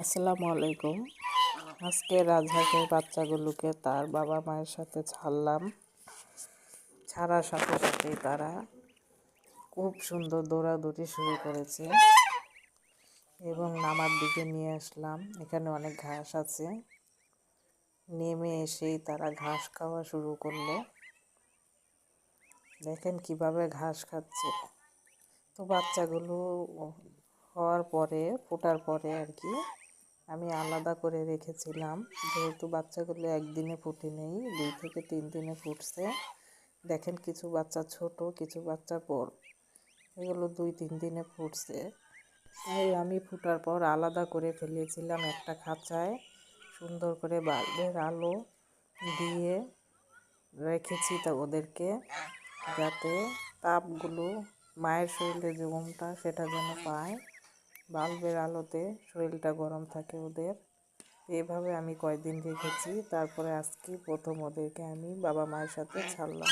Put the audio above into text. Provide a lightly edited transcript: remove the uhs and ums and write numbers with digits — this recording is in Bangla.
আসসালামু আলাইকুম। আজকে রাজহাঁসের বাচ্চাগুলোকে তার বাবা মায়ের সাথে ছাড়লাম। ছাড়ার সাথে সাথেই তারা খুব সুন্দর দৌড়াদৌড়ি শুরু করেছে এবং নামার দিকে নিয়ে আসলাম। এখানে অনেক ঘাস আছে। নেমে এসেই তারা ঘাস খাওয়া শুরু করলো। দেখেন কিভাবে ঘাস খাচ্ছে। তো বাচ্চাগুলো হওয়ার পরে, ফোটার পরে আর কি, আমি আলাদা করে রেখেছিলাম, যেহেতু বাচ্চাগুলো একদিনে ফুটে নেই, 2 থেকে 3 দিনে ফুটছে। দেখেন কিছু বাচ্চা ছোট, কিছু বাচ্চা বড়, এগুলো 2-3 দিনে ফুটছে। তাই আমি ফুটার পর আলাদা করে ফেলেছিলাম একটা খাঁচায়, সুন্দর করে বাল্বের আলো দিয়ে রেখেছি তা ওদেরকে, যাতে তাপগুলো মায়ের শরীরে যে ঘুমটা সেটা যেন পায়, বাল্বের আলোতে শরীরটা গরম থাকে ওদের। এভাবে আমি কয়েকদিন রেখেছি। তারপরে আজকে প্রথম ওদেরকে আমি বাবা মায়ের সাথে ছাড়লাম।